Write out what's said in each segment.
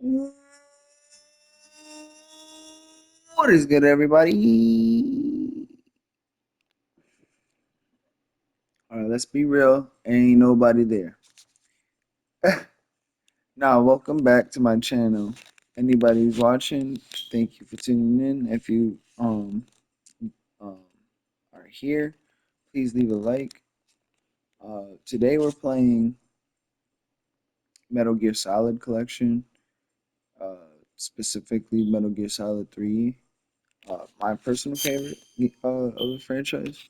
What is good, everybody? All right, let's be real. Ain't nobody there. Now, welcome back to my channel. Anybody who's watching, thank you for tuning in. If you um are here, please leave a like. Today we're playing Metal Gear Solid Collection, uh, specifically Metal Gear Solid 3. My personal favorite of the franchise.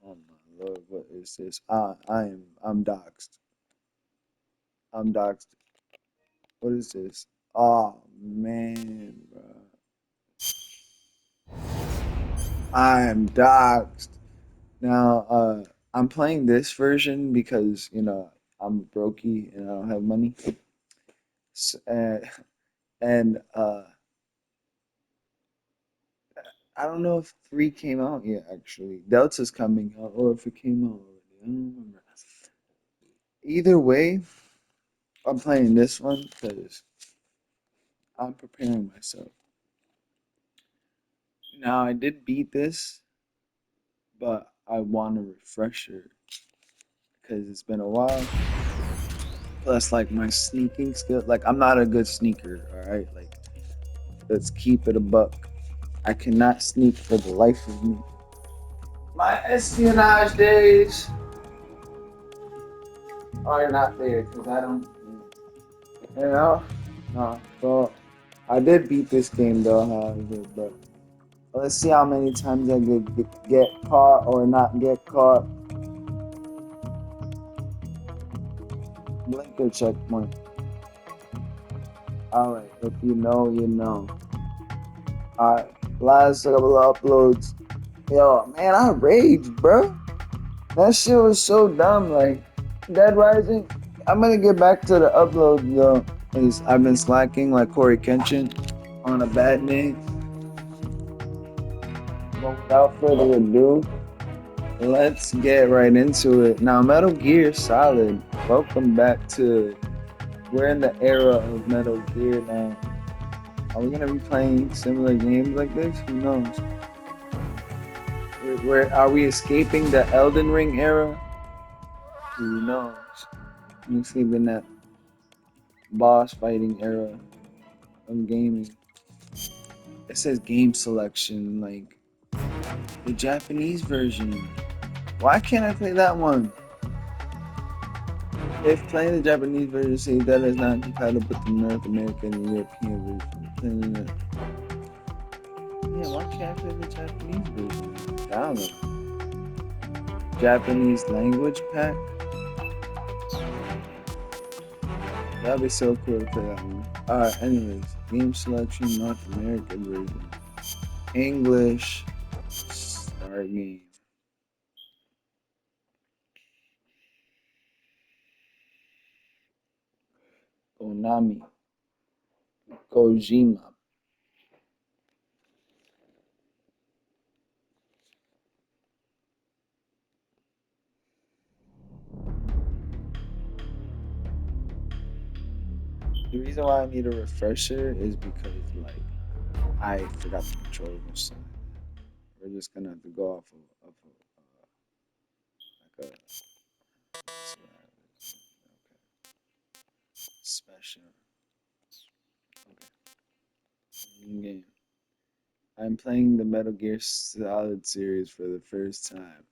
Oh my lord, what is this? I'm doxxed. I'm doxxed. What is this? Oh man, bro. I am doxxed. Now, I'm playing this version because, I'm brokey and I don't have money. S and I don't know if 3 came out yet, actually. Delta's coming out, or if it came out already. I don't remember. Either way, I'm playing this one because I'm preparing myself. Now, I did beat this, but I want a refresher because it's been a while. Plus, like my sneaking skill, like I'm not a good sneaker. All right, like let's keep it a buck. I cannot sneak for the life of me. My espionage days are not there because I don't, you know. No, well, I did beat this game though, however, but let's see how many times I get caught or not get caught. Blinker checkpoint. All right, if you know, you know. All right, last couple of uploads. Yo, man, I raged, bro. That shit was so dumb. Like, Dead Rising. I'm gonna get back to the upload though. Is I've been slacking like Corey Kenshin on a bad day. But without further ado, let's get right into it. Now, Metal Gear Solid. Welcome back to. We're in the era of Metal Gear now. Are we gonna be playing similar games like this? Who knows? Where are we escaping the Elden Ring era? Who knows? You see, in that boss fighting era of gaming. It says game selection, like the Japanese version. Why can't I play that one? If playing the Japanese version says that is not compatible with the North American and European version, yeah, why can't I play the Japanese version? Download Japanese language pack. That'd be so cool to play that one. Alright, anyways, game selection, North American version. English, start game. Konami, Kojima. The reason why I need a refresher is because, like, I forgot the controls. So we're just gonna have to go off of like a okay, special. Okay, new game. I'm playing the Metal Gear Solid series for the first time.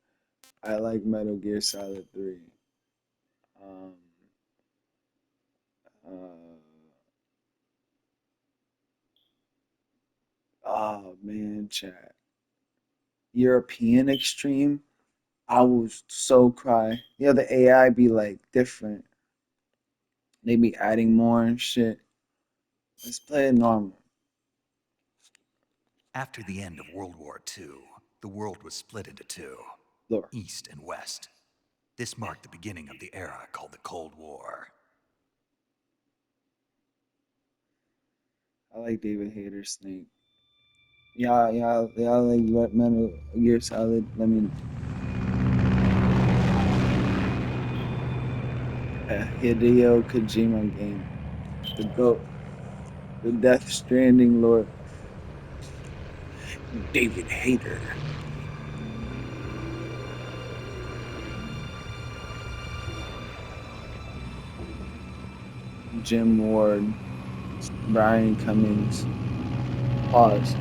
I like Metal Gear Solid 3. Um, uh, oh man, chat. European Extreme. I was so cry. Yeah, the AI be like different. They be adding more and shit. Let's play it normal. After the end of World War II, the world was split into two, Look, East and West. This marked the beginning of the era called the Cold War. I like David Hayter Snake. Yeah, like Metal Gear Solid. I mean, Hideo Kojima game. The GOAT. The Death Stranding Lord, David Hayter. Jim Ward, Brian Cummings. Pause.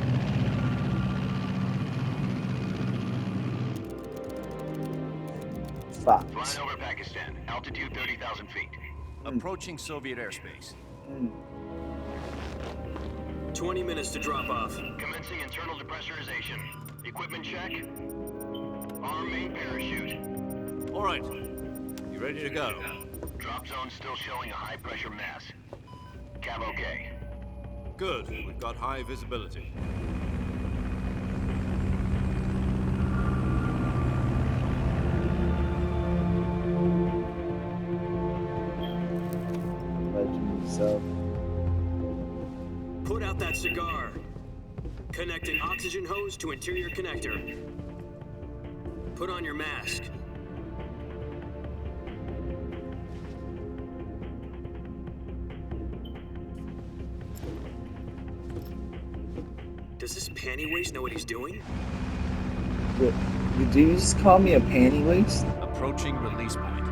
Flying Fox. over Pakistan. Altitude 30,000 feet. Mm, Approaching Soviet airspace. mm. 20 minutes to drop off. Commencing internal depressurization. Equipment check. Arm main parachute. All right. You ready to go? Drop zone still showing a high pressure mass. Cab okay. Good. We've got high visibility. Legend himself. Put out that cigar. Connecting oxygen hose to interior connector. Put on your mask. Does this panty waste know what he's doing? What, did you just call me a panty waist? Approaching release point.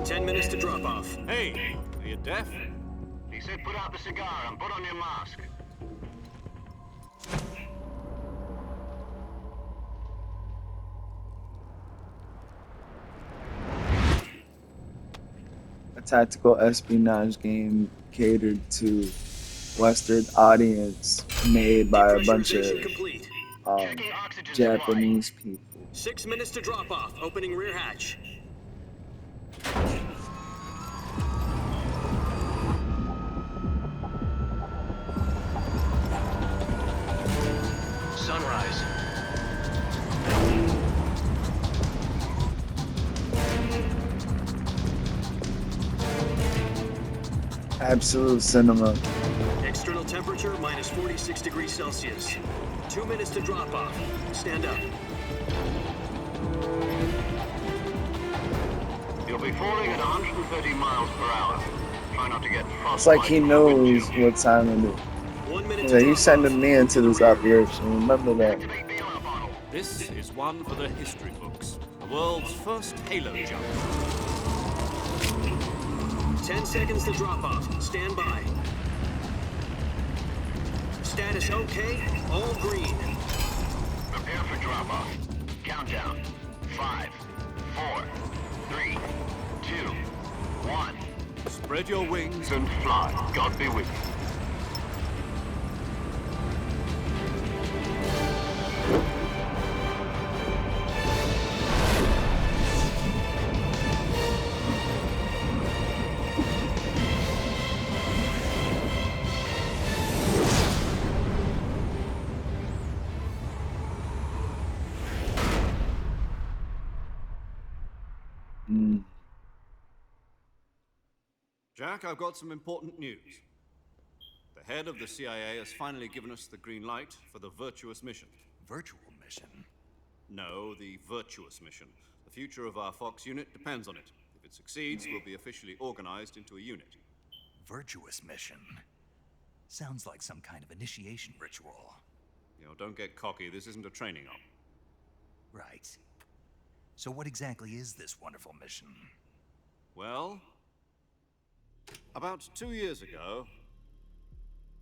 10 minutes to drop off. Hey, are you deaf? He said put out the cigar and put on your mask. A tactical espionage game catered to Western audience, made by a bunch of Depressurization complete. um, Checking oxygen Japanese people. 6 minutes to drop off. Opening rear hatch. Sunrise. Absolute cinema. External temperature minus 46 degrees Celsius. 2 minutes to drop off. Stand up. You'll be falling at 130 miles per hour. Try not to get frostbite. It's like he from knows windshield. what time it is. 1 minute Yeah, to he's drop sending off. me into this operation. Remember that. Activate bailout bottle. This is one for the history books. The world's first halo jump. 10 seconds to drop off. Stand by. Status okay. All green. Prepare for drop off. Countdown. 5, 4, 3, 2, 1. Spread your wings. And fly. God be with you. Mm. Jack, I've got some important news. The head of the CIA has finally given us the green light for the virtuous mission. Virtual mission. No, the virtuous mission. The future of our Fox unit depends on it. If it succeeds, we'll be officially organized into a unit. Virtuous mission. Sounds like some kind of initiation ritual. You know, don't get cocky. This isn't a training op. Right. So what exactly is this wonderful mission? Well, about 2 years ago,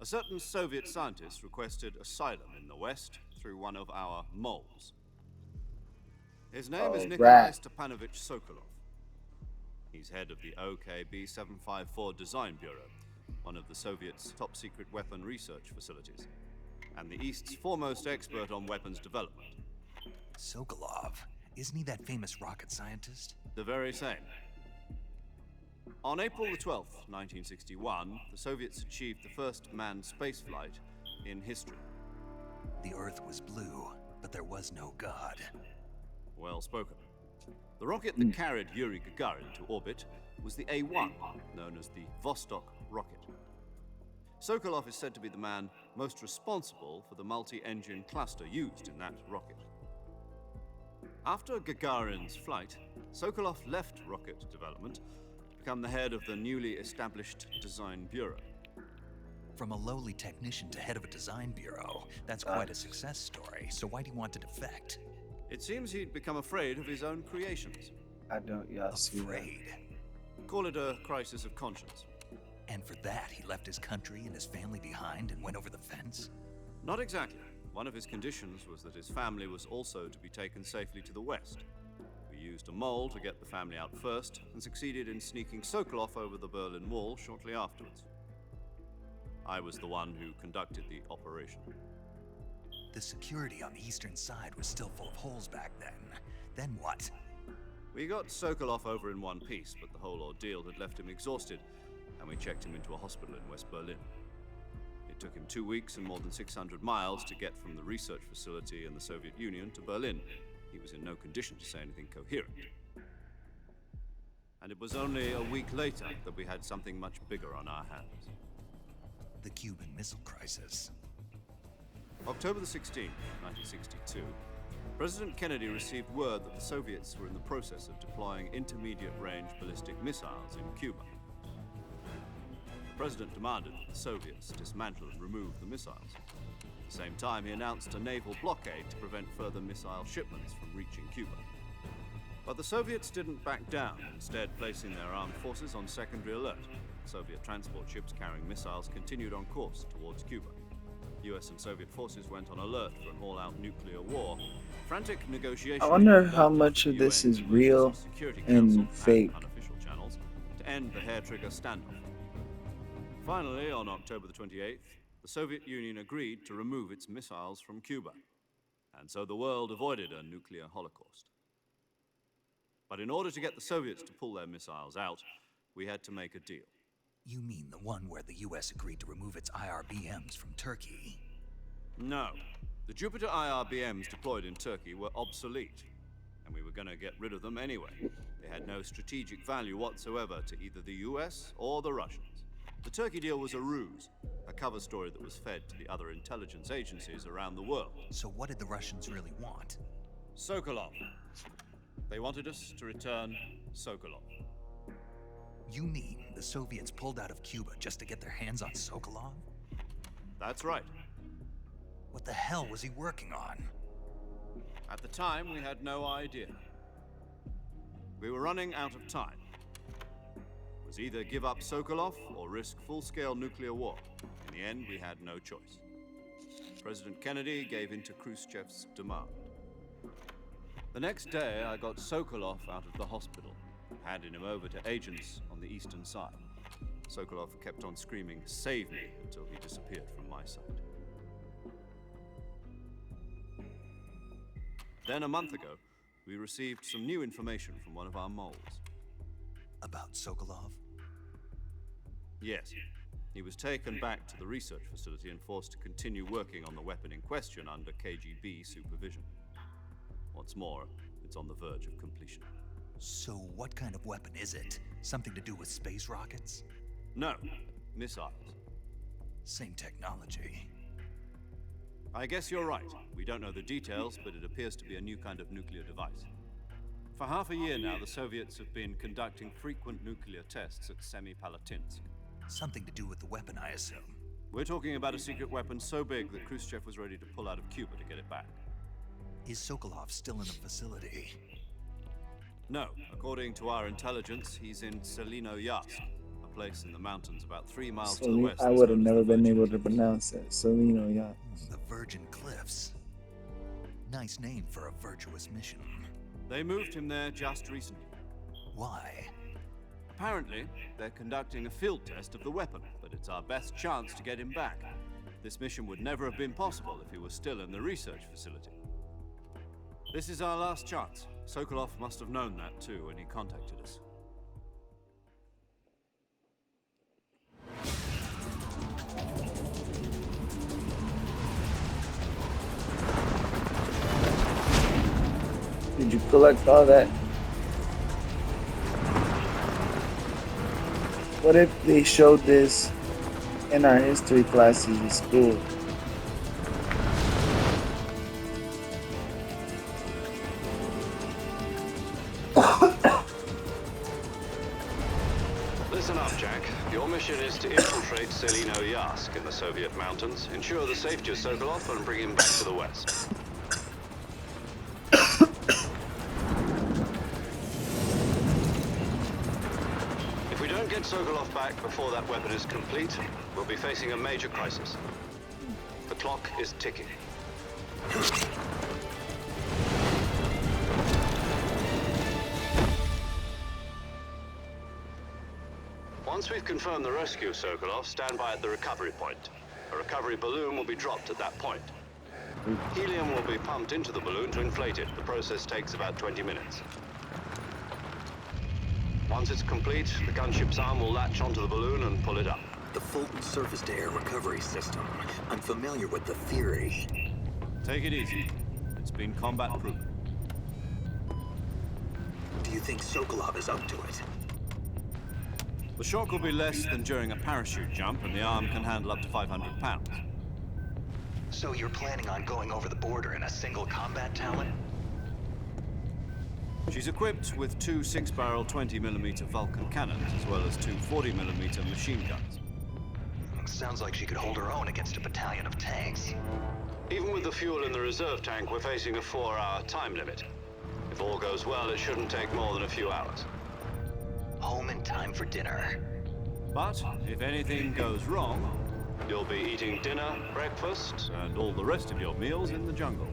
a certain Soviet scientist requested asylum in the West through one of our moles. His name is Nikolai Right. Stepanovich Sokolov. He's head of the OKB-754 Design Bureau, one of the Soviets' top-secret weapon research facilities, and the East's foremost expert on weapons development. Sokolov. Isn't he that famous rocket scientist? The very same. On April the 12th, 1961, the Soviets achieved the first manned spaceflight in history. The Earth was blue, but there was no God. Well spoken. The rocket that carried Yuri Gagarin to orbit was the A-1, known as the Vostok rocket. Sokolov is said to be the man most responsible for the multi-engine cluster used in that rocket. After Gagarin's flight, Sokolov left rocket development to become the head of the newly established Design Bureau. From a lowly technician to head of a design bureau, that's quite a success story. So why do you want to defect? It seems he'd become afraid of his own creations. I don't, y'all see that? Afraid. Call it a crisis of conscience. And for that, he left his country and his family behind and went over the fence? Not exactly. One of his conditions was that his family was also to be taken safely to the west. We used a mole to get the family out first and succeeded in sneaking Sokolov over the Berlin Wall shortly afterwards. I was the one who conducted the operation. The security on the eastern side was still full of holes back then. Then what? We got Sokolov over in one piece, but the whole ordeal had left him exhausted, and we checked him into a hospital in West Berlin. It took him 2 weeks and more than 600 miles to get from the research facility in the Soviet Union to Berlin. He was in no condition to say anything coherent. And it was only a week later that we had something much bigger on our hands. The Cuban Missile Crisis. October the 16th, 1962, President Kennedy received word that the Soviets were in the process of deploying intermediate-range ballistic missiles in Cuba. The President demanded that the Soviets dismantle and remove the missiles. At the same time, he announced a naval blockade to prevent further missile shipments from reaching Cuba. But the Soviets didn't back down, instead placing their armed forces on secondary alert. Soviet transport ships carrying missiles continued on course towards Cuba. US and Soviet forces went on alert for an all-out nuclear war. Frantic negotiations. I wonder how much of this is real and fake. Unofficial channels to end the hair-trigger standoff. Finally, on October the 28th, the Soviet Union agreed to remove its missiles from Cuba, and so the world avoided a nuclear holocaust. But in order to get the Soviets to pull their missiles out, we had to make a deal. You mean the one where the US agreed to remove its IRBMs from Turkey? No. The Jupiter IRBMs deployed in Turkey were obsolete, and we were going to get rid of them anyway. They had no strategic value whatsoever to either the US or the Russians. The Turkey deal was a ruse, a cover story that was fed to the other intelligence agencies around the world. So what did the Russians really want? Sokolov. They wanted us to return Sokolov. You mean the Soviets pulled out of Cuba just to get their hands on Sokolov? That's right. What the hell was he working on? At the time, we had no idea. We were running out of time. It was either give up Sokolov or risk full-scale nuclear war. In the end, we had no choice. President Kennedy gave in to Khrushchev's demand. The next day, I got Sokolov out of the hospital, handing him over to agents on the eastern side. Sokolov kept on screaming, "Save me," until he disappeared from my sight. Then, a month ago, we received some new information from one of our moles. About Sokolov? Yes. He was taken back to the research facility and forced to continue working on the weapon in question under KGB supervision. What's more, it's on the verge of completion. So what kind of weapon is it? Something to do with space rockets? No, missiles. Same technology. I guess you're right. We don't know the details, but it appears to be a new kind of nuclear device. For half a year now, the Soviets have been conducting frequent nuclear tests at Semipalatinsk. Something to do with the weapon, I assume. We're talking about a secret weapon so big that Khrushchev was ready to pull out of Cuba to get it back. Is Sokolov still in the facility? No, according to our intelligence, he's in Selino-Yatsk, a place in the mountains about 3 miles to the west. I would have never been able to pronounce that. Selino, yeah. The Virgin Cliffs. Nice name for a virtuous mission. They moved him there just recently. Why? Apparently, they're conducting a field test of the weapon, but it's our best chance to get him back. This mission would never have been possible if he was still in the research facility. This is our last chance. Sokolov must have known that too when he contacted us. Did you collect all that? What if they showed this in our history classes in school? Listen up, Jack. Your mission is to infiltrate Selino Yask in the Soviet mountains, ensure the safety of Sokolov, and bring him back to the West. If we don't get Sokolov back before that weapon is complete, we'll be facing a major crisis. The clock is ticking. Once we've confirmed the rescue of Sokolov, stand by at the recovery point. A recovery balloon will be dropped at that point. Helium will be pumped into the balloon to inflate it. The process takes about 20 minutes. Once it's complete, the gunship's arm will latch onto the balloon and pull it up. The Fulton surface-to-air recovery system. I'm familiar with the theory. Take it easy. It's been combat-proven. Do you think Sokolov is up to it? The shock will be less than during a parachute jump, and the arm can handle up to 500 pounds. So you're planning on going over the border in a single combat talon? She's equipped with two 6-barrel 20mm Vulcan cannons, as well as two 40mm machine guns. Sounds like she could hold her own against a battalion of tanks. Even with the fuel in the reserve tank, we're facing a 4-hour time limit. If all goes well, it shouldn't take more than a few hours. Home in time for dinner. But if anything goes wrong, You'll be eating dinner, breakfast, and all the rest of your meals in the jungle.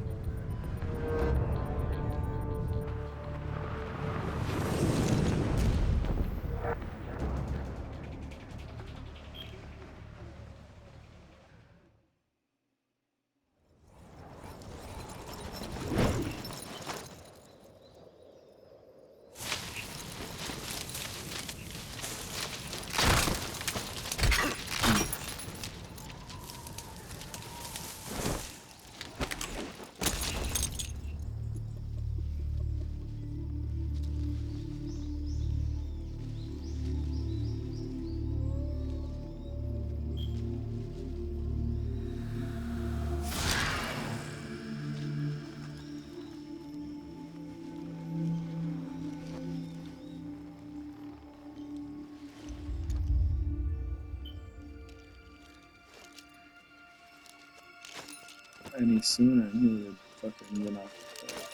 Any sooner, he would have fucking went off the boat.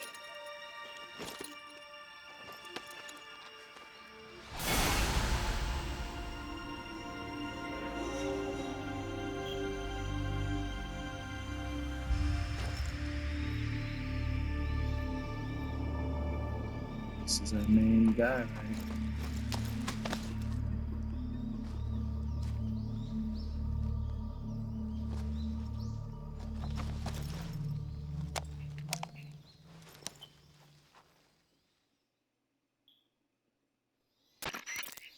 This is our main guy, right?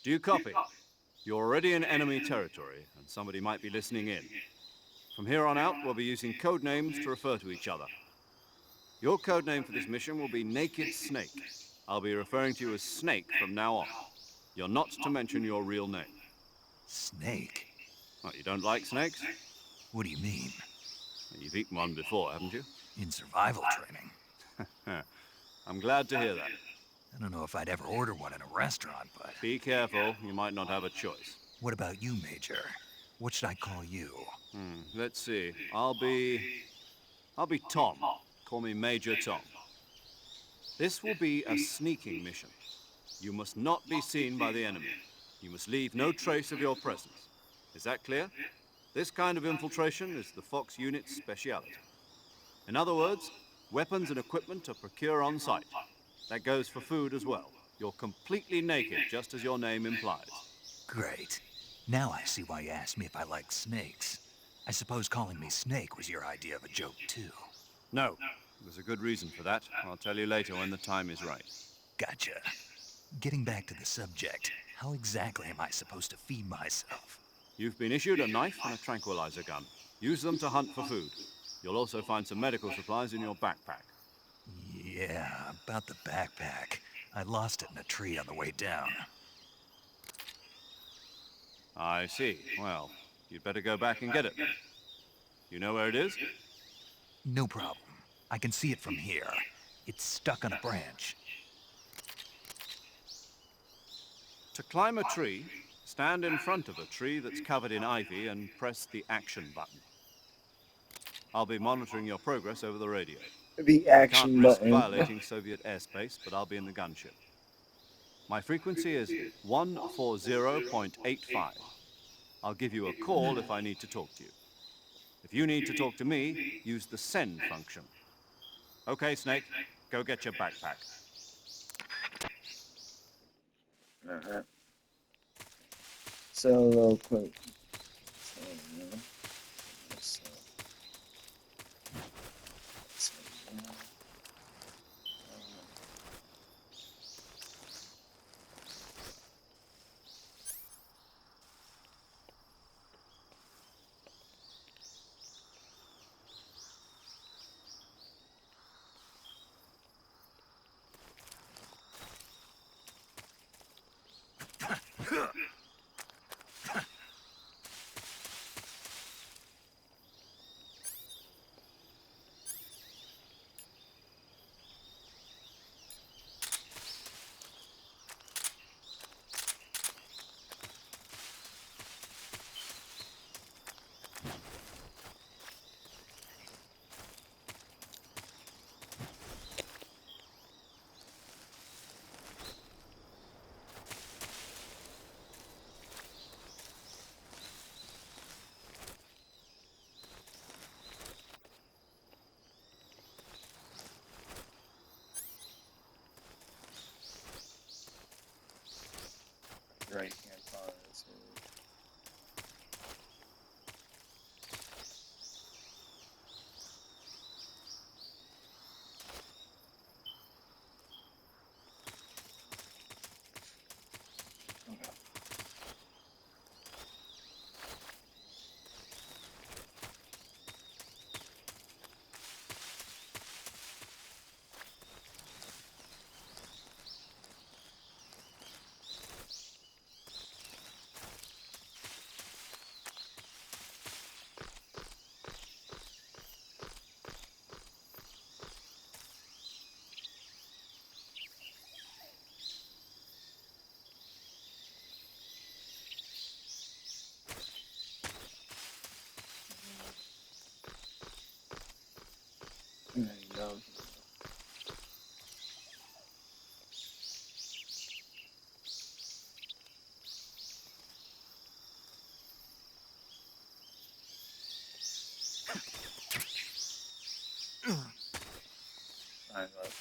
Do you copy? You're already in enemy territory, and somebody might be listening in. From here on out, we'll be using code names to refer to each other. Your code name for this mission will be Naked Snake. I'll be referring to you as Snake from now on. You're not to mention your real name. Snake? What, you don't like snakes? What do you mean? You've eaten one before, haven't you? In survival training? I'm glad to hear that. I don't know if I'd ever order one in a restaurant, but... Be careful, you might not have a choice. What about you, Major? What should I call you? Let's see. I'll be Tom. Call me Major Tom. This will be a sneaking mission. You must not be seen by the enemy. You must leave no trace of your presence. Is that clear? This kind of infiltration is the Fox unit's speciality. In other words, weapons and equipment are procured on site. That goes for food as well. You're completely naked, just as your name implies. Great. Now I see why you asked me if I like snakes. I suppose calling me Snake was your idea of a joke, too. No, there's a good reason for that. I'll tell you later when the time is right. Gotcha. Getting back to the subject, how exactly am I supposed to feed myself? You've been issued a knife and a tranquilizer gun. Use them to hunt for food. You'll also find some medical supplies in your backpack. Yeah, about the backpack. I lost it in a tree on the way down. I see. Well, you'd better go back and get it. You know where it is? No problem. I can see it from here. It's stuck on a branch. To climb a tree, stand in front of a tree that's covered in ivy and press the action button. I'll be monitoring your progress over the radio. The I can't action risk button. violating Soviet airspace, but I'll be in the gunship. My frequency is 140.85. I'll give you a call if I need to talk to you. If you need to talk to me, use the send function. Okay, Snake, go get your backpack. Uh-huh. So real quick. So, so, so, right hand power. So, okay. There you go. Sorry about that.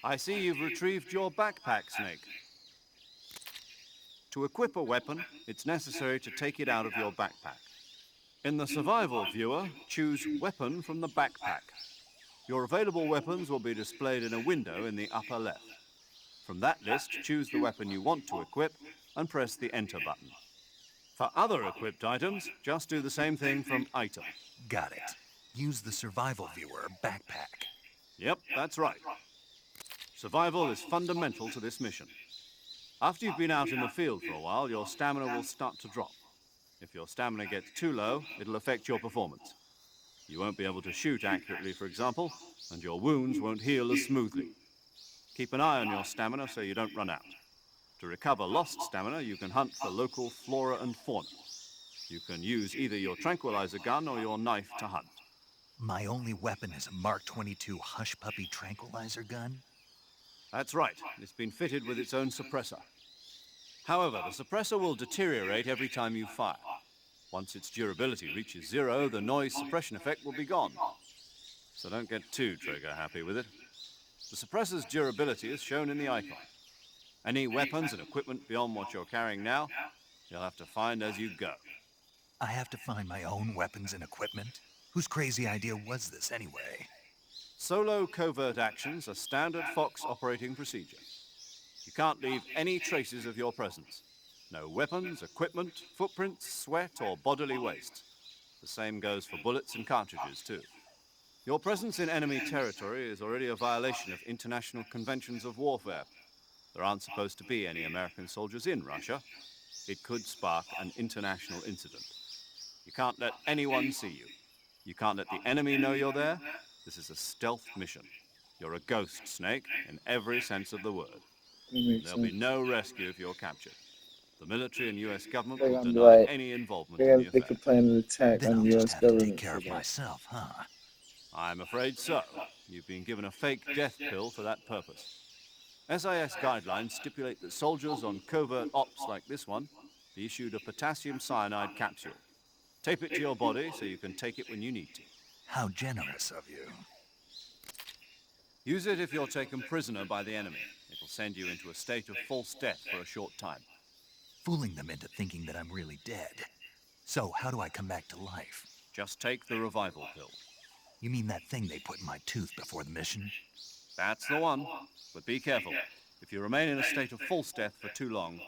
I see you've retrieved your backpack, Snake. To equip a weapon, it's necessary to take it out of your backpack. In the survival viewer, choose Weapon from the backpack. Your available weapons will be displayed in a window in the upper left. From that list, choose the weapon you want to equip and press the Enter button. For other equipped items, just do the same thing from Item. Got it. Use the survival viewer backpack. Yep, that's right. Survival is fundamental to this mission. After you've been out in the field for a while, your stamina will start to drop. If your stamina gets too low, it'll affect your performance. You won't be able to shoot accurately, for example, and your wounds won't heal as smoothly. Keep an eye on your stamina so you don't run out. To recover lost stamina, you can hunt for local flora and fauna. You can use either your tranquilizer gun or your knife to hunt. My only weapon is a Mark 22 Hush Puppy tranquilizer gun? That's right, it's been fitted with its own suppressor. However, the suppressor will deteriorate every time you fire. Once its durability reaches 0, the noise suppression effect will be gone. So don't get too trigger happy with it. The suppressor's durability is shown in the icon. Any weapons and equipment beyond what you're carrying now, you'll have to find as you go. I have to find my own weapons and equipment? Whose crazy idea was this anyway? Solo covert actions are standard Fox operating procedure. You can't leave any traces of your presence. No weapons, equipment, footprints, sweat, or bodily waste. The same goes for bullets and cartridges, too. Your presence in enemy territory is already a violation of international conventions of warfare. There aren't supposed to be any American soldiers in Russia. It could spark an international incident. You can't let anyone see you. You can't let the enemy know you're there. This is a stealth mission. You're a ghost, Snake, in every sense of the word. That makes There'll be sense. no rescue if you're captured. The military and US government They're will gonna be deny like, any involvement they in the got, they affair. could plan an attack Then on I'll the just U.S. have to take government care for of that. myself, huh? I'm afraid so. You've been given a fake death pill for that purpose. SIS guidelines stipulate that soldiers on covert ops like this one be issued a potassium cyanide capsule. Tape it to your body so you can take it when you need to. How generous of you. Use it if you're taken prisoner by the enemy. It'll send you into a state of false death for a short time. Fooling them into thinking that I'm really dead. So, how do I come back to life? Just take the revival pill. You mean that thing they put in my tooth before the mission? That's the one. But be careful. If you remain in a state of false death for too long,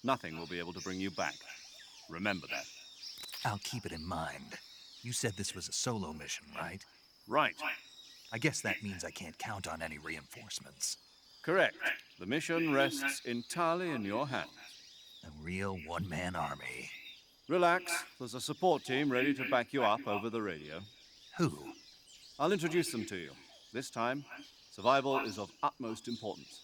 nothing will be able to bring you back. Remember that. I'll keep it in mind. You said this was a solo mission, right? Right. I guess that means I can't count on any reinforcements. Correct. The mission rests entirely in your hands. A real one-man army. Relax. There's a support team ready to back you up over the radio. Who? I'll introduce them to you. This time, survival is of utmost importance.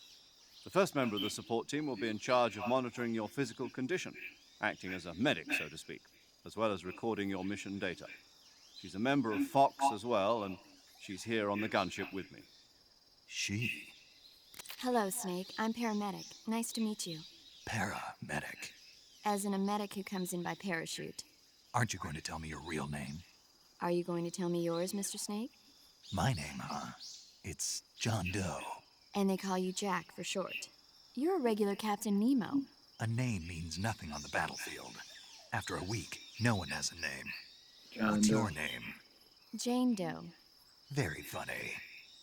The first member of the support team will be in charge of monitoring your physical condition, acting as a medic, so to speak, as well as recording your mission data. She's a member of Fox as well, and she's here on the gunship with me. She. Hello, Snake. I'm paramedic. Nice to meet you. Paramedic. As in a medic who comes in by parachute. Aren't you going to tell me your real name? Are you going to tell me yours, Mr. Snake? My name, huh? It's John Doe. And they call you Jack for short. You're a regular Captain Nemo. A name means nothing on the battlefield. After a week, no one has a name. John What's Doe. your name? Jane Doe. Very funny.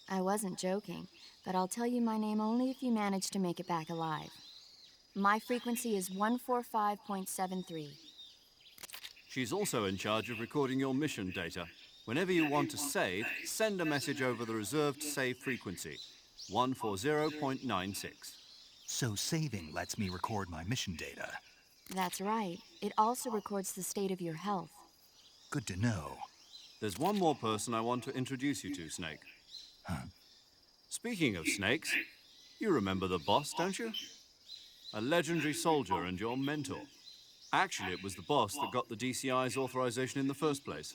I wasn't joking, but I'll tell you my name only if you manage to make it back alive. My frequency is 145.73. She's also in charge of recording your mission data. Whenever you want to save, send a message over the reserved save frequency, 140.96. So saving lets me record my mission data. That's right. It also records the state of your health. Good to know. There's one more person I want to introduce you to, Snake. Huh? Speaking of snakes, you remember the boss, don't you? A legendary soldier and your mentor. Actually, it was the boss that got the DCI's authorization in the first place.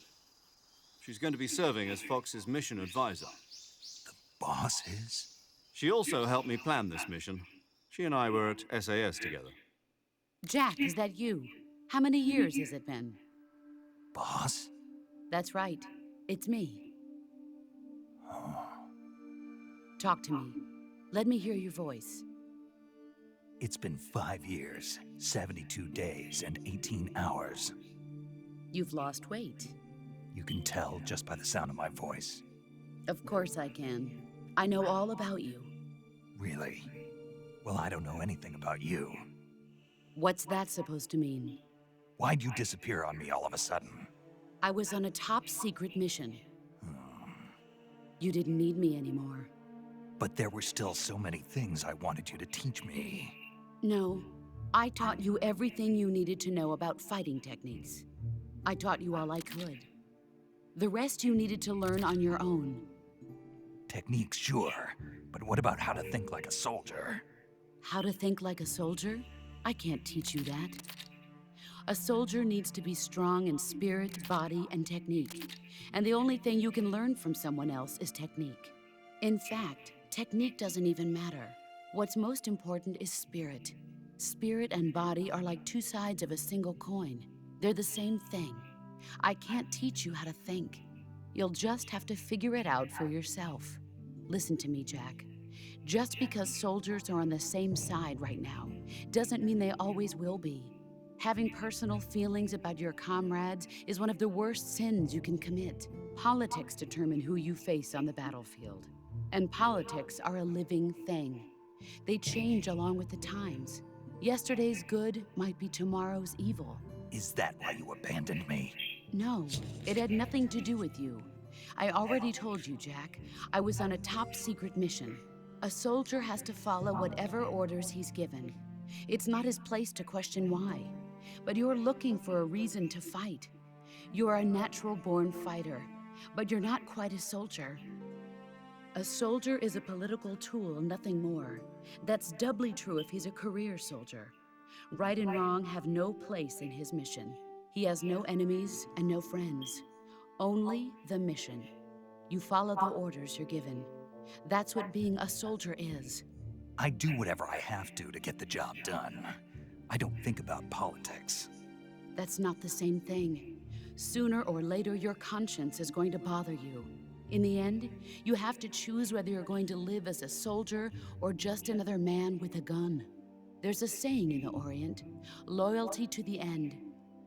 She's going to be serving as Fox's mission advisor. Boss is? She also helped me plan this mission. She and I were at SAS together. Jack, is that you? How many years has it been? Boss? That's right. It's me. Oh. Talk to me. Let me hear your voice. It's been 5 years, 72 days, and 18 hours. You've lost weight. You can tell just by the sound of my voice. Of course I can. I know all about you. Really? Well, I don't know anything about you. What's that supposed to mean? Why'd you disappear on me all of a sudden? I was on a top secret mission. You didn't need me anymore. But there were still so many things I wanted you to teach me. No, I taught you everything you needed to know about fighting techniques. I taught you all I could. The rest you needed to learn on your own. Techniques, sure. But what about how to think like a soldier? How to think like a soldier? I can't teach you that. A soldier needs to be strong in spirit, body, and technique. And the only thing you can learn from someone else is technique. In fact, technique doesn't even matter. What's most important is spirit. Spirit and body are like two sides of a single coin. They're the same thing. I can't teach you how to think. You'll just have to figure it out for yourself. Listen to me, Jack. Just because soldiers are on the same side right now doesn't mean they always will be. Having personal feelings about your comrades is one of the worst sins you can commit. Politics determine who you face on the battlefield. And politics are a living thing. They change along with the times. Yesterday's good might be tomorrow's evil. Is that why you abandoned me? No, it had nothing to do with you. I already told you, Jack. I was on a top secret mission. A soldier has to follow whatever orders he's given. It's not his place to question why. But you're looking for a reason to fight. You're a natural-born fighter, but you're not quite a soldier. A soldier is a political tool, nothing more. That's doubly true if he's a career soldier. Right and wrong have no place in his mission. He has no enemies and no friends. Only the mission. You follow the orders you're given. That's what being a soldier is. I do whatever I have to get the job done. I don't think about politics. That's not the same thing. Sooner or later, your conscience is going to bother you. In the end, you have to choose whether you're going to live as a soldier or just another man with a gun. There's a saying in the Orient, loyalty to the end.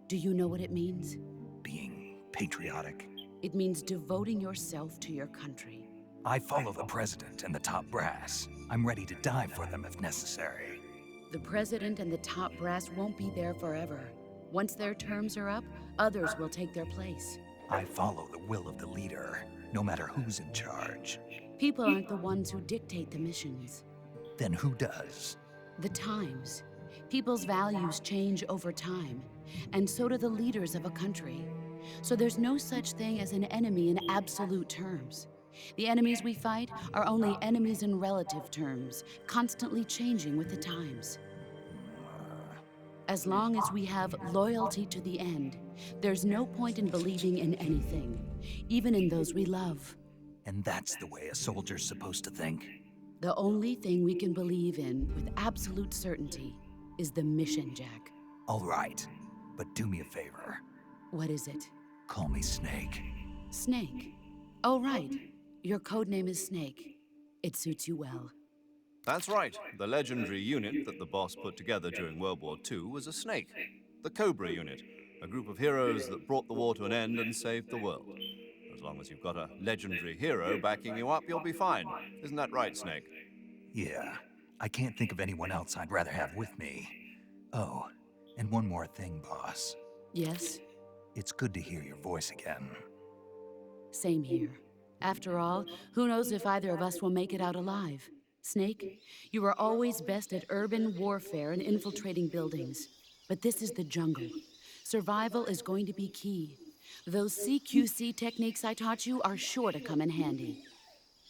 Do you know what it means? Being patriotic. It means devoting yourself to your country. I follow the president and the top brass. I'm ready to die for them if necessary. The president and the top brass won't be there forever. Once their terms are up, others will take their place. I follow the will of the leader, no matter who's in charge. People aren't the ones who dictate the missions. Then who does? The times. People's values change over time, and so do the leaders of a country. So there's no such thing as an enemy in absolute terms. The enemies we fight are only enemies in relative terms, constantly changing with the times. As long as we have loyalty to the end, there's no point in believing in anything, even in those we love. And that's the way a soldier's supposed to think? The only thing we can believe in with absolute certainty is the mission, Jack. All right, but do me a favor. What is it? Call me Snake. Snake. Oh, right. Your code name is Snake. It suits you well. That's right. The legendary unit that the boss put together during World War II was a snake. The Cobra unit, a group of heroes that brought the war to an end and saved the world. As long as you've got a legendary hero backing you up, you'll be fine. Isn't that right, Snake? Yeah, I can't think of anyone else I'd rather have with me. Oh, and one more thing, boss. Yes? It's good to hear your voice again. Same here. After all, who knows if either of us will make it out alive? Snake, you are always best at urban warfare and infiltrating buildings. But this is the jungle. Survival is going to be key. Those CQC techniques I taught you are sure to come in handy.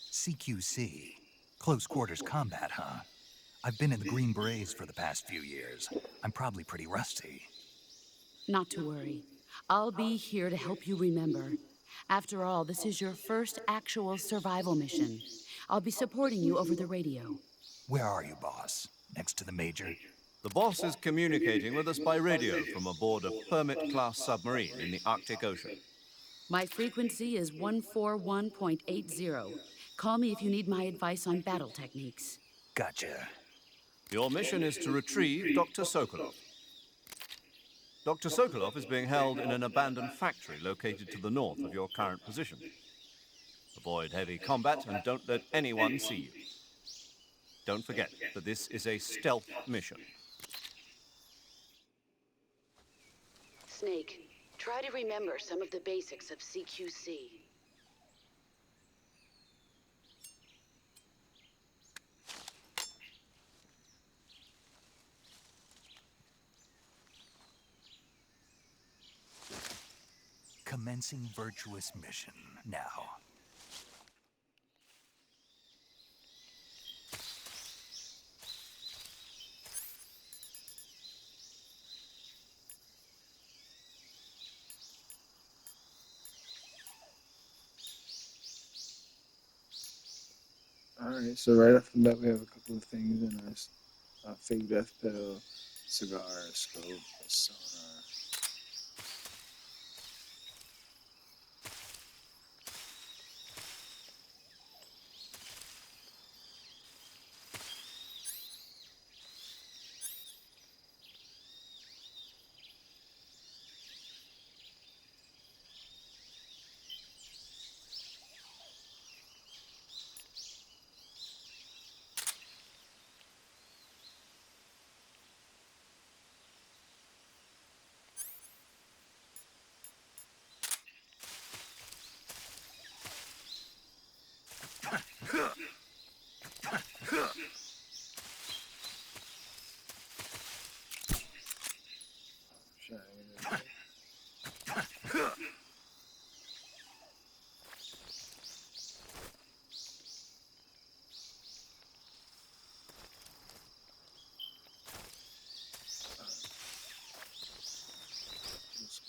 CQC? Close quarters combat, huh? I've been in the Green Berets for the past few years. I'm probably pretty rusty. Not to worry. I'll be here to help you remember. After all, this is your first actual survival mission. I'll be supporting you over the radio. Where are you, boss? Next to the Major? The boss is communicating with us by radio from aboard a Permit-class submarine in the Arctic Ocean. My frequency is 141.80. Call me if you need my advice on battle techniques. Gotcha. Your mission is to retrieve Dr. Sokolov. Dr. Sokolov is being held in an abandoned factory located to the north of your current position. Avoid heavy combat and don't let anyone see you. Don't forget that this is a stealth mission. Snake, try to remember some of the basics of CQC. Commencing virtuous mission now. Alright, so right off the bat, we have a couple of things in us. Fake death pill, cigar, scope, sonar.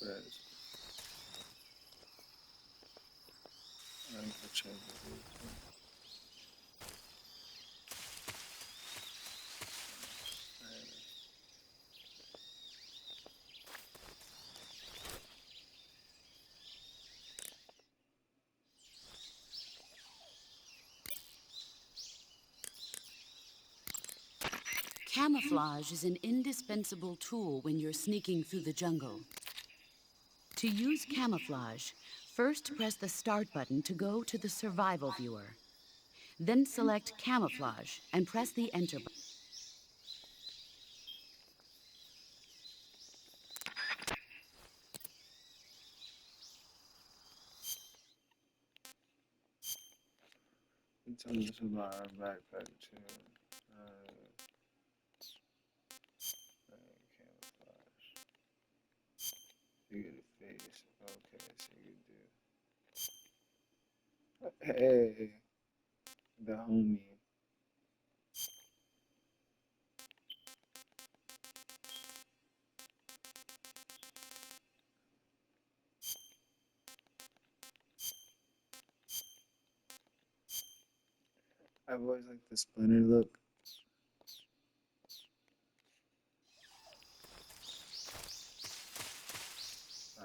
press. I can change it. Camouflage is an indispensable tool when you're sneaking through the jungle. To use camouflage, first press the Start button to go to the Survival viewer. Then select Camouflage and press the Enter button. You tell us about our backpack too. Camouflage. You get a face. Okay, so you do. Hey, the homie. I've always liked the splinter look. Uh,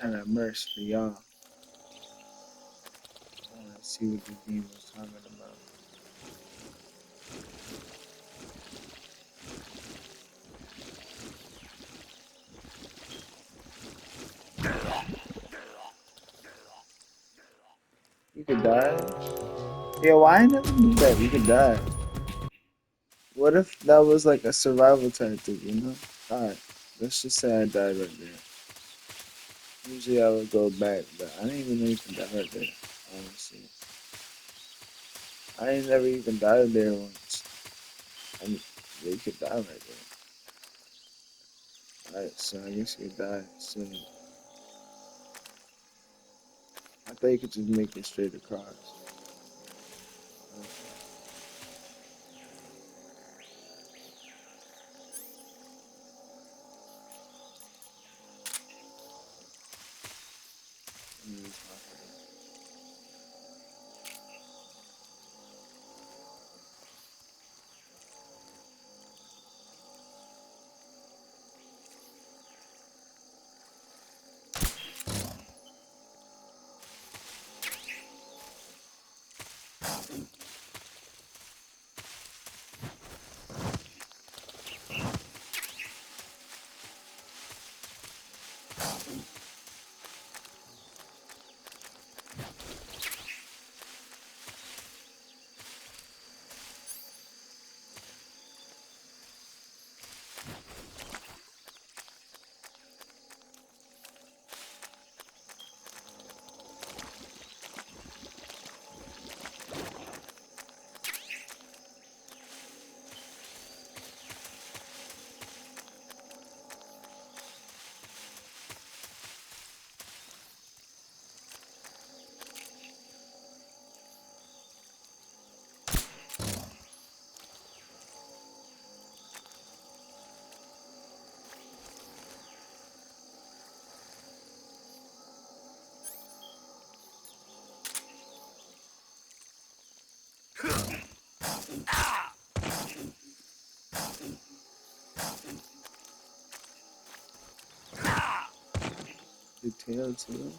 I'm trying to immerse for y'all. I want to see what the game was talking about. You could die. Yeah, why I never knew that you could die? What if that was like a survival tactic, you know? Alright, let's just say I died right there. Usually I would go back, but I didn't even know you could die right there, honestly. I ain't never even died there once. And you could die right there. Alright, so I guess you could die soon. I thought you could just make it straight across. The tail too.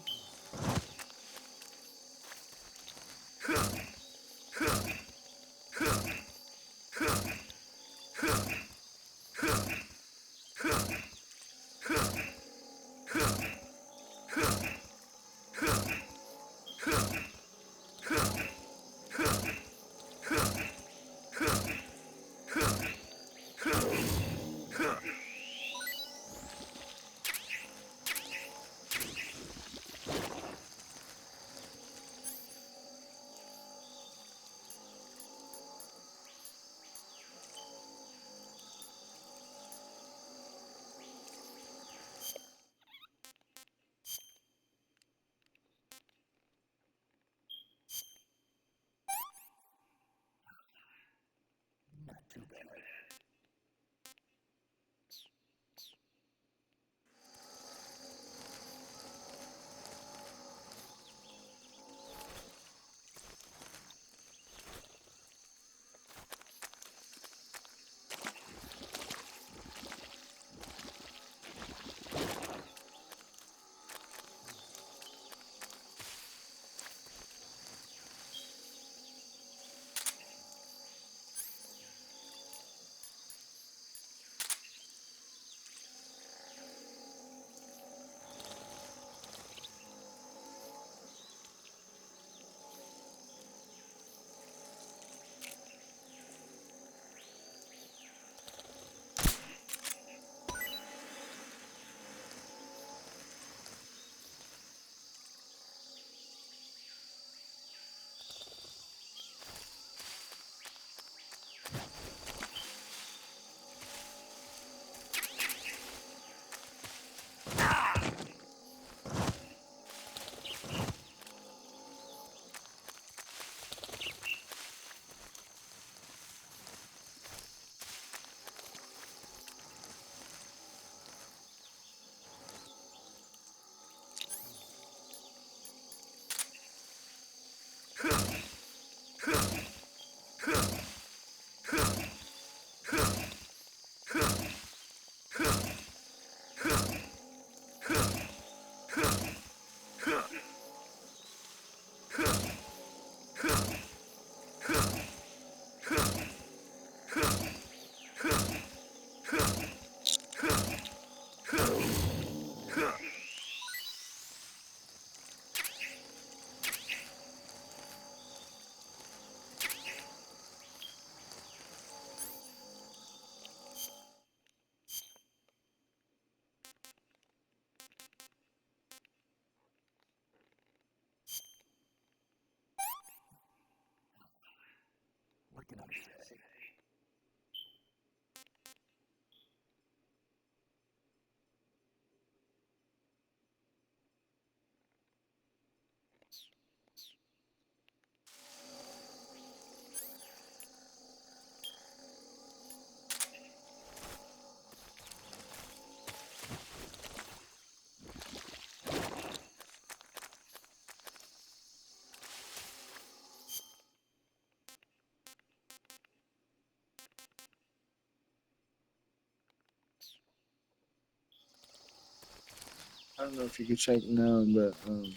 I don't know if you could check now, but I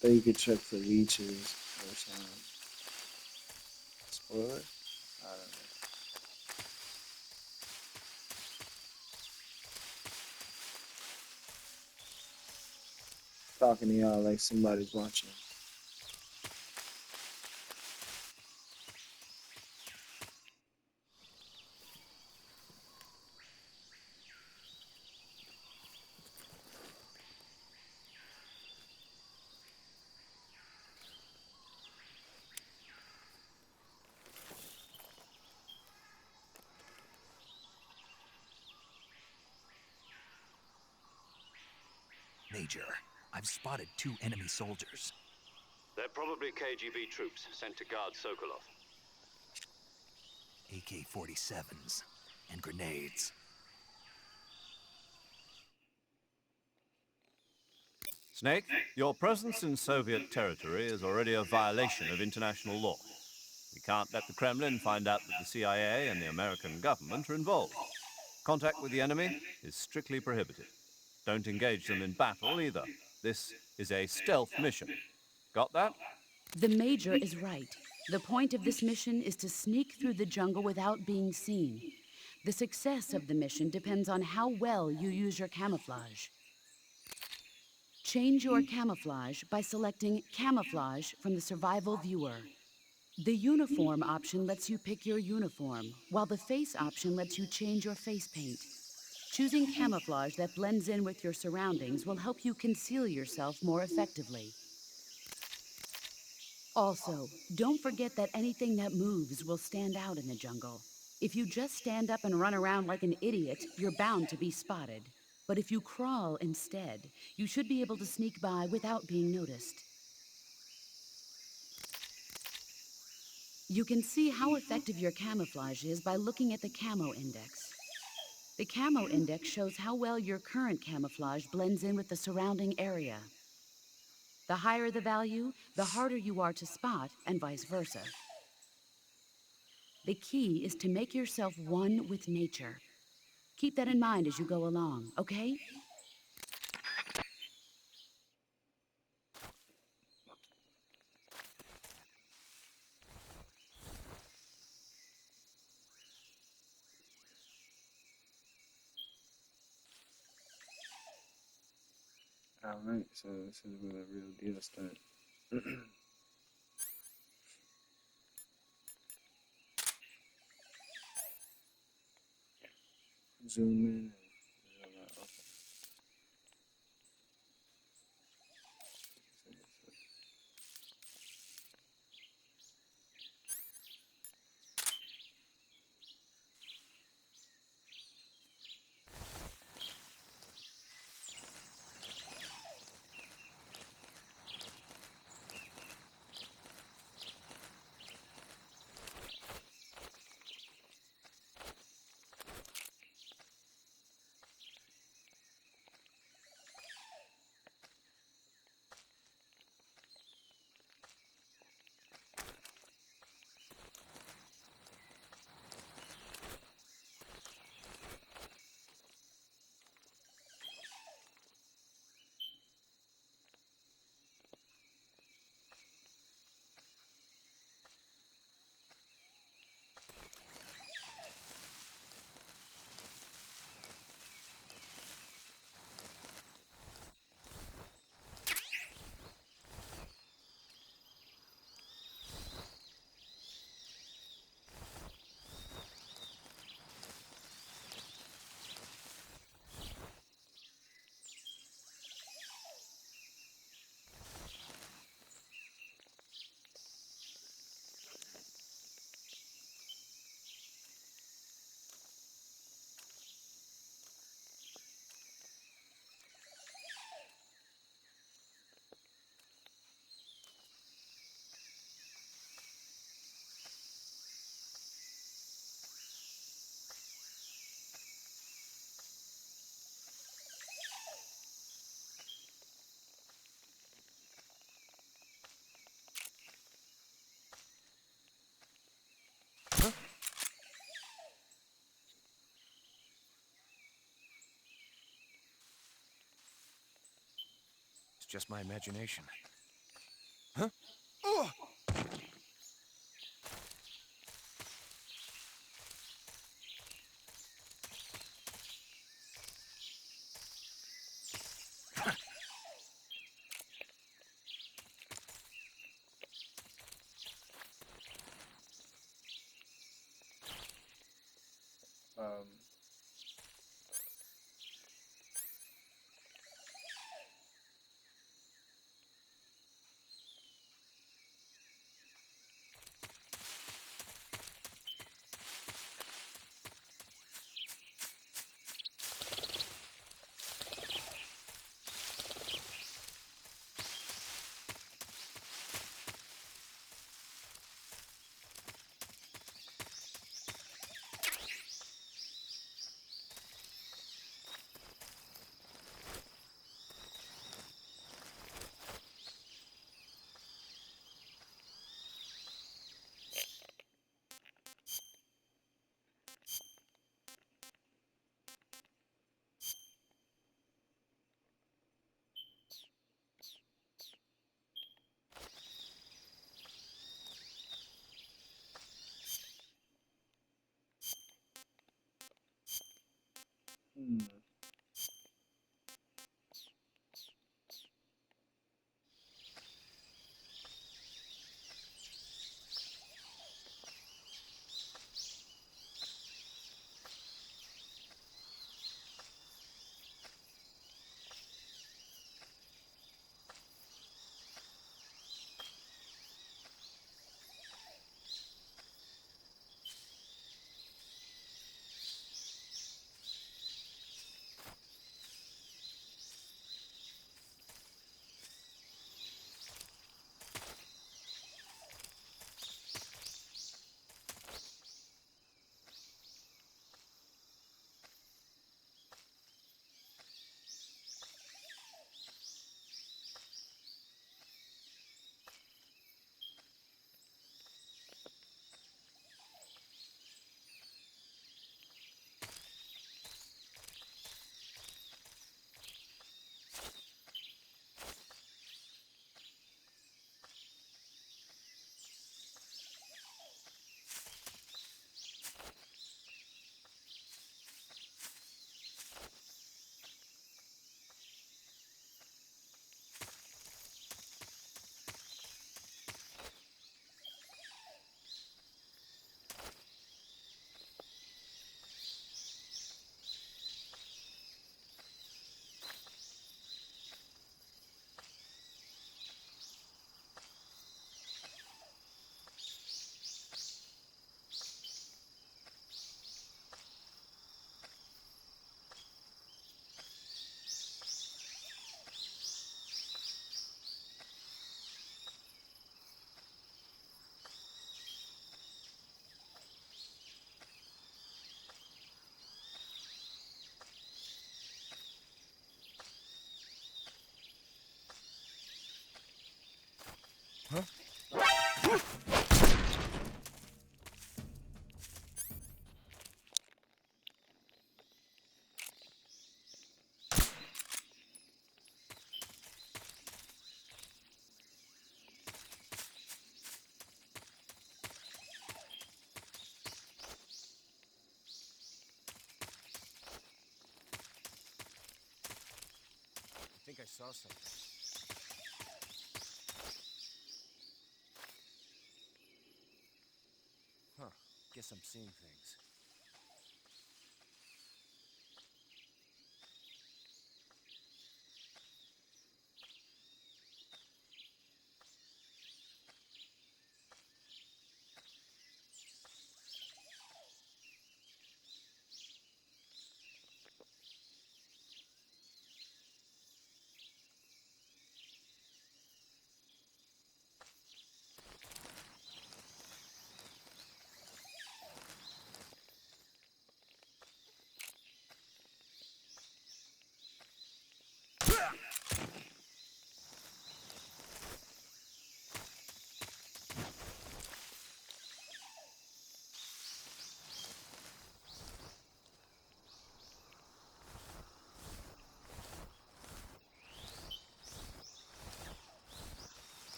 thought you could check for leeches or something. Spoiler? I don't know. Talking to y'all like somebody's watching. Major, I've spotted 2 enemy soldiers. They're probably KGB troops sent to guard Sokolov. AK-47s and grenades. Snake, your presence in Soviet territory is already a violation of international law. We can't let the Kremlin find out that the CIA and the American government are involved. Contact with the enemy is strictly prohibited. Don't engage them in battle either. This is a stealth mission. Got that? The Major is right. The point of this mission is to sneak through the jungle without being seen. The success of the mission depends on how well you use your camouflage. Change your camouflage by selecting Camouflage from the Survival Viewer. The Uniform option lets you pick your uniform, while the Face option lets you change your face paint. Choosing camouflage that blends in with your surroundings will help you conceal yourself more effectively. Also, don't forget that anything that moves will stand out in the jungle. If you just stand up and run around like an idiot, you're bound to be spotted. But if you crawl instead, you should be able to sneak by without being noticed. You can see how effective your camouflage is by looking at the camo index. The camo index shows how well your current camouflage blends in with the surrounding area. The higher the value, the harder you are to spot, and vice versa. The key is to make yourself one with nature. Keep that in mind as you go along, okay? Alright, so this is where the real deal starts. Zoom in. Okay. It's just my imagination. Um, Hmm. I think I saw something. Huh. Guess I'm seeing things.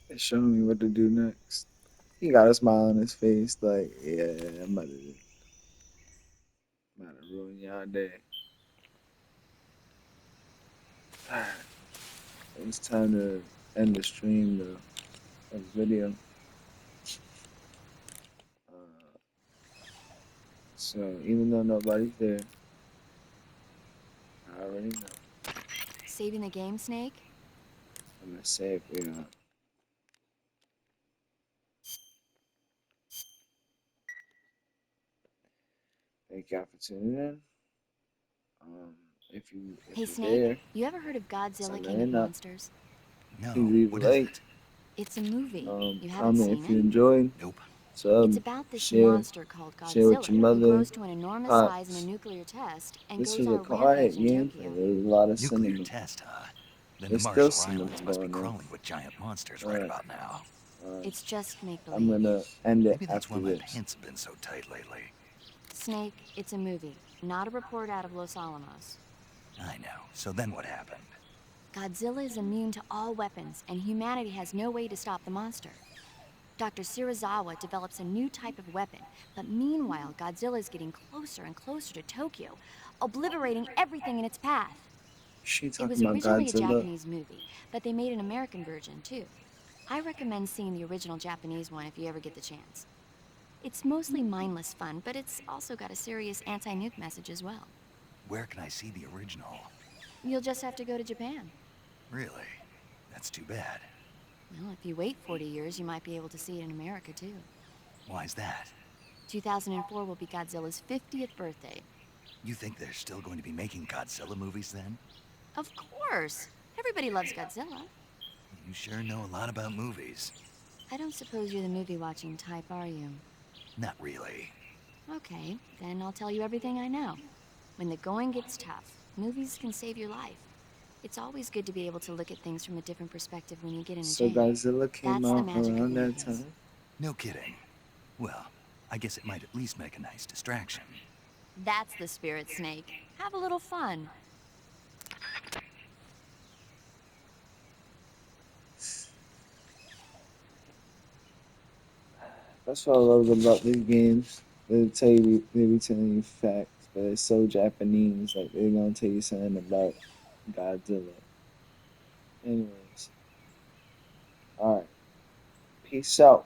It's showing me what to do next. He got a smile on his face, like, yeah, I'm about to ruin y'all day. It's time to end the stream, though, of the video. Uh, so even though nobody's there, I already know. Saving the game, Snake? I'm gonna say if we thank y'all for tuning in. Um, if Hey, you're Snake, there, you ever heard of Godzilla King of sign up. Monsters? Please No, leave a what is like. it? It's a movie. You haven't Comment seen if you it? enjoyed. Nope. It's Sub, about this share, monster called share with your Godzilla who mother, grows to an enormous size in a pops. nuclear test and This goes was on a a rampage quiet in gameplay. Tokyo. There was a lot of Nuclear cinema. test, huh? Then the There's still Marshall some Islands more must be going on. crawling with giant monsters All right right, about now. all right. It's just make I'm believe. gonna end it Maybe that's after why my this. pants have been so tight lately. Snake, it's a movie, not a report out of Los Alamos. I know. So then what happened? Godzilla is immune to all weapons, and humanity has no way to stop the monster. Dr. Shirazawa develops a new type of weapon, but meanwhile, Godzilla is getting closer and closer to Tokyo, obliterating everything in its path. She It was talking about originally a Godzilla. Japanese movie, but they made an American version too. I recommend seeing the original Japanese one if you ever get the chance. It's mostly mindless fun, but it's also got a serious anti-nuke message as well. Where can I see the original? You'll just have to go to Japan. Really? That's too bad. Well, if you wait 40 years, you might be able to see it in America too. Why's that? 2004 will be Godzilla's 50th birthday. You think they're still going to be making Godzilla movies then? Of course! Everybody loves Godzilla. You sure know a lot about movies. I don't suppose you're the movie-watching type, are you? Not really. Okay, then I'll tell you everything I know. When the going gets tough, movies can save your life. It's always good to be able to look at things from a different perspective when you get in a So jam. Godzilla came That's the out magic of around that movies. time. No kidding. Well, I guess it might at least make a nice distraction. That's the spirit, Snake. Have a little fun. That's what I love about these games. They be telling you facts, but it's so Japanese. Like they're gonna tell you something about Godzilla. Anyways, all right. Peace out.